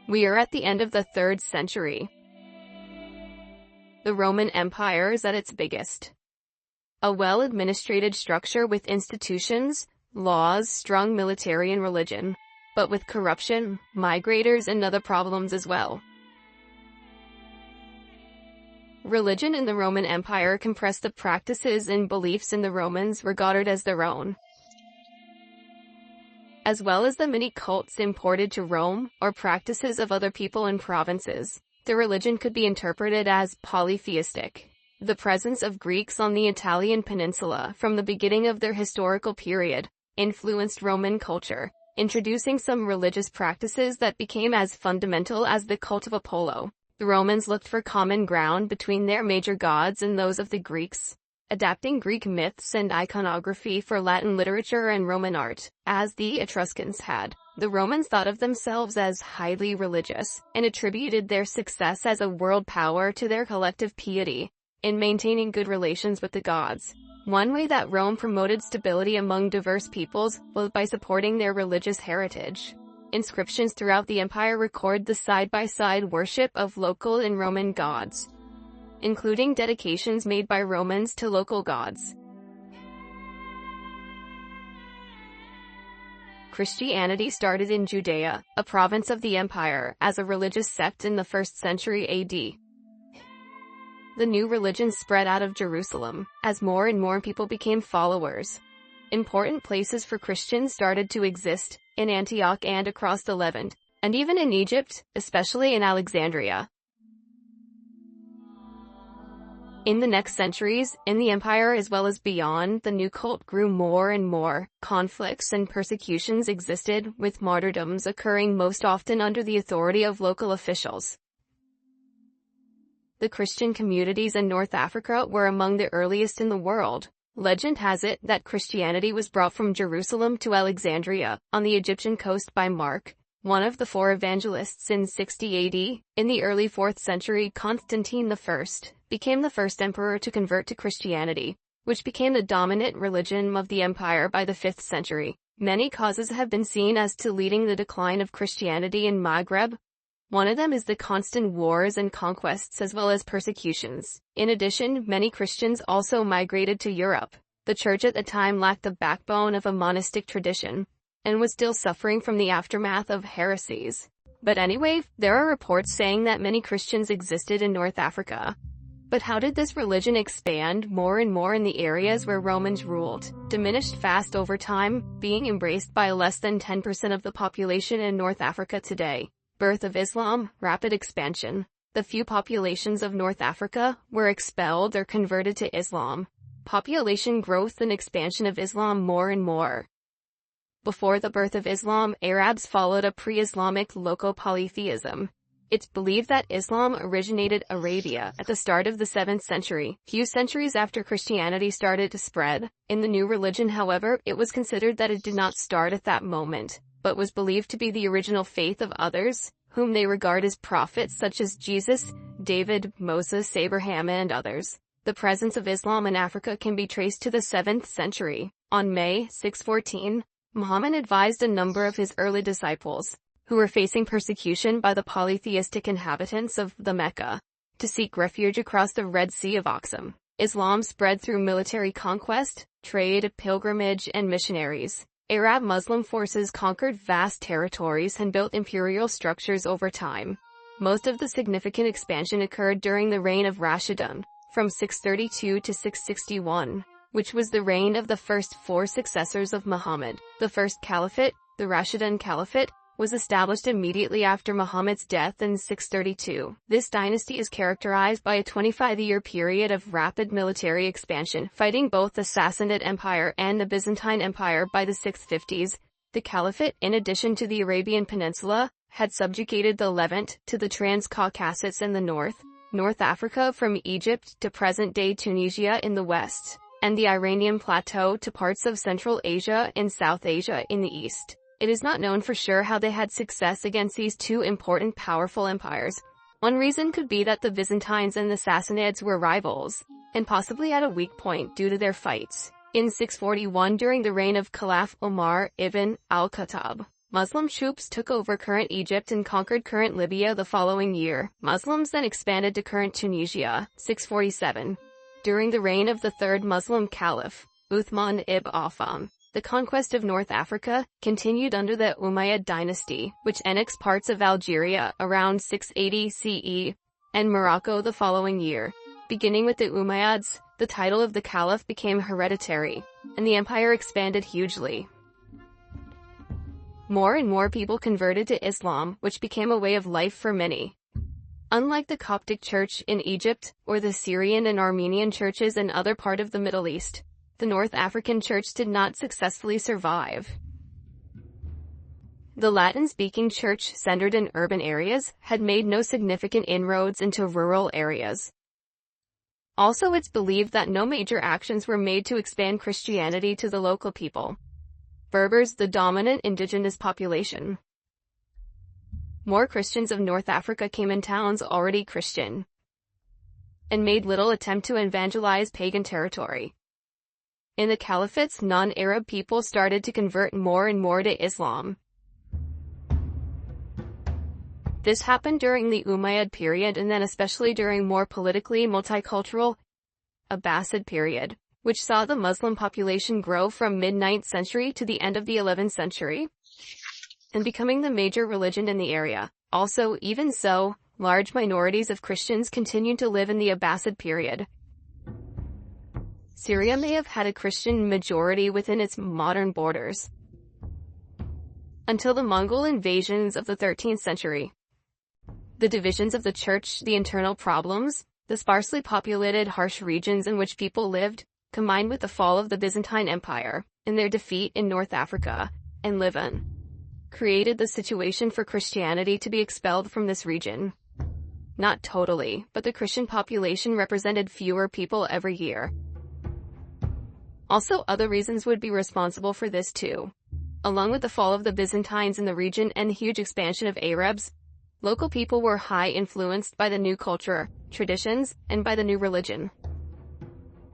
We are at the end of the 3rd century. The Roman Empire is at its biggest. A well-administrated structure with institutions, laws, strong military and religion, but with corruption, migrators and other problems as well. Religion in the Roman Empire compressed the practices and beliefs in the Romans regarded as their own, as well as the many cults imported to Rome or practices of other people and provinces. The religion could be interpreted as polytheistic. The presence of Greeks on the Italian peninsula from the beginning of their historical period influenced Roman culture, introducing some religious practices that became as fundamental as the cult of Apollo. The Romans looked for common ground between their major gods and those of the Greeks, adapting Greek myths and iconography for Latin literature and Roman art, as the Etruscans had. The Romans thought of themselves as highly religious, and attributed their success as a world power to their collective piety in maintaining good relations with the gods. One way that Rome promoted stability among diverse peoples was by supporting their religious heritage. Inscriptions throughout the empire record the side-by-side worship of local and Roman gods, including dedications made by Romans to local gods. Christianity started in Judea, a province of the empire, as a religious sect in the 1st century AD. The new religion spread out of Jerusalem, as more and more people became followers. Important places for Christians started to exist, in Antioch and across the Levant, and even in Egypt, especially in Alexandria. In the next centuries, in the empire as well as beyond, the new cult grew more and more. Conflicts and persecutions existed, with martyrdoms occurring most often under the authority of local officials. The Christian communities in North Africa were among the earliest in the world. Legend has it that Christianity was brought from Jerusalem to Alexandria, on the Egyptian coast by Mark, one of the 4 evangelists in 60 AD. In the early 4th century, Constantine I became the first emperor to convert to Christianity, which became the dominant religion of the empire by the 5th century. Many causes have been seen as to leading the decline of Christianity in Maghreb. One of them is the constant wars and conquests as well as persecutions. In addition, many Christians also migrated to Europe. The church at the time lacked the backbone of a monastic tradition, and was still suffering from the aftermath of heresies. But anyway, there are reports saying that many Christians existed in North Africa. But how did this religion expand more and more in the areas where Romans ruled? Diminished fast over time, being embraced by less than 10% of the population in North Africa today. Birth of Islam, rapid expansion. The few populations of North Africa were expelled or converted to Islam. Population growth and expansion of Islam more and more. Before the birth of Islam, Arabs followed a pre-Islamic local polytheism. It's believed that Islam originated Arabia at the start of the 7th century, few centuries after Christianity started to spread. In the new religion, however, it was considered that it did not start at that moment, but was believed to be the original faith of others, whom they regard as prophets such as Jesus, David, Moses, Abraham, and others. The presence of Islam in Africa can be traced to the 7th century. On May 614, Muhammad advised a number of his early disciples, who were facing persecution by the polytheistic inhabitants of the Mecca, to seek refuge across the Red Sea of Oxum. Islam spread through military conquest, trade, pilgrimage, and missionaries. Arab Muslim forces conquered vast territories and built imperial structures over time. Most of the significant expansion occurred during the reign of Rashidun, from 632 to 661, which was the reign of the first 4 successors of Muhammad. The first caliphate, the Rashidun Caliphate, was established immediately after Muhammad's death in 632. This dynasty is characterized by a 25-year period of rapid military expansion, fighting both the Sassanid Empire and the Byzantine Empire. By the 650s, the Caliphate, in addition to the Arabian Peninsula, had subjugated the Levant to the Transcaucasus in the north, North Africa from Egypt to present-day Tunisia in the west, and the Iranian Plateau to parts of Central Asia and South Asia in the east. It is not known for sure how they had success against these 2 important powerful empires. One reason could be that the Byzantines and the Sassanids were rivals, and possibly at a weak point due to their fights. In 641, during the reign of Caliph Omar ibn al-Khattab, Muslim troops took over current Egypt and conquered current Libya the following year. Muslims then expanded to current Tunisia, 647. During the reign of the third Muslim caliph, Uthman ibn Affan, the conquest of North Africa continued under the Umayyad dynasty, which annexed parts of Algeria around 680 CE and Morocco the following year. Beginning with the Umayyads, the title of the caliph became hereditary, and the empire expanded hugely. More and more people converted to Islam, which became a way of life for many. Unlike the Coptic Church in Egypt, or the Syrian and Armenian churches in other part of the Middle East, the North African Church did not successfully survive. The Latin-speaking church, centered in urban areas, had made no significant inroads into rural areas. Also, it's believed that no major actions were made to expand Christianity to the local people. Berbers, the dominant indigenous population. More Christians of North Africa came in towns already Christian, and made little attempt to evangelize pagan territory. In the caliphates, non-Arab people started to convert more and more to Islam. This happened during the Umayyad period and then especially during more politically multicultural Abbasid period, which saw the Muslim population grow from mid-9th century to the end of the 11th century, and becoming the major religion in the area. Also, even so, large minorities of Christians continued to live in the Abbasid period. Syria may have had a Christian majority within its modern borders until the Mongol invasions of the 13th century. The divisions of the church, the internal problems, the sparsely populated, harsh regions in which people lived, combined with the fall of the Byzantine Empire, and their defeat in North Africa and Levant, created the situation for Christianity to be expelled from this region. Not totally, but the Christian population represented fewer people every year. Also, other reasons would be responsible for this too. Along with the fall of the Byzantines in the region and the huge expansion of Arabs, local people were highly influenced by the new culture, traditions, and by the new religion.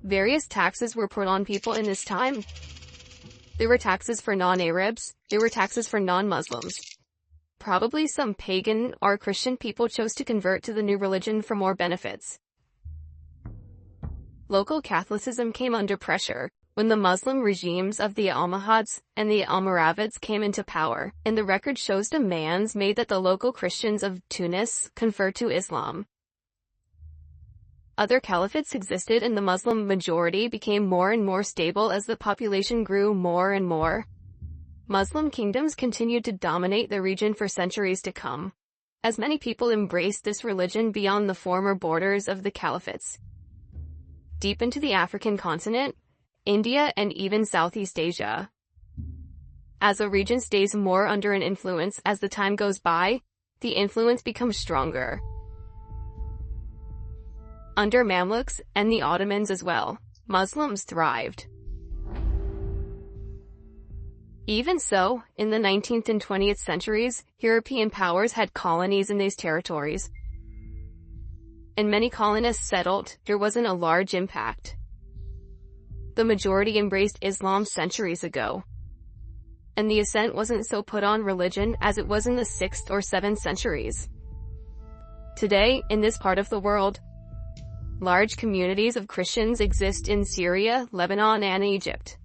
Various taxes were put on people in this time. There were taxes for non-Arabs, there were taxes for non-Muslims. Probably some pagan or Christian people chose to convert to the new religion for more benefits. Local Catholicism came under pressure when the Muslim regimes of the Almohads and the Almoravids came into power, and the record shows demands made that the local Christians of Tunis convert to Islam. Other caliphates existed and the Muslim majority became more and more stable as the population grew more and more. Muslim kingdoms continued to dominate the region for centuries to come, as many people embraced this religion beyond the former borders of the caliphates. Deep into the African continent, India and even Southeast Asia. As a region stays more under an influence as the time goes by, the influence becomes stronger. Under Mamluks and the Ottomans as well, Muslims thrived. Even so, in the 19th and 20th centuries, European powers had colonies in these territories, and many colonists settled. There wasn't a large impact. The majority embraced Islam centuries ago, and the accent wasn't so put on religion as it was in the 6th or 7th centuries. Today, in this part of the world, large communities of Christians exist in Syria, Lebanon, and Egypt.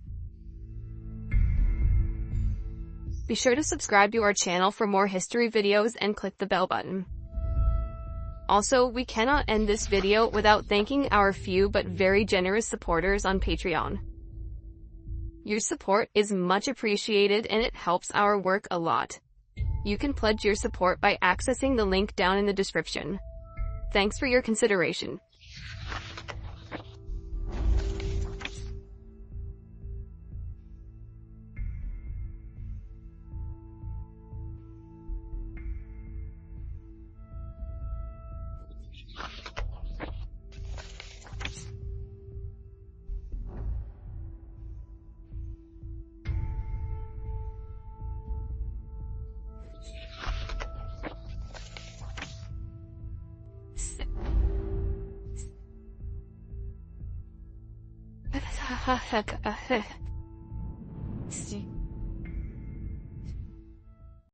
Be sure to subscribe to our channel for more history videos and click the bell button. Also, we cannot end this video without thanking our few but very generous supporters on Patreon. Your support is much appreciated and it helps our work a lot. You can pledge your support by accessing the link down in the description. Thanks for your consideration. Sí.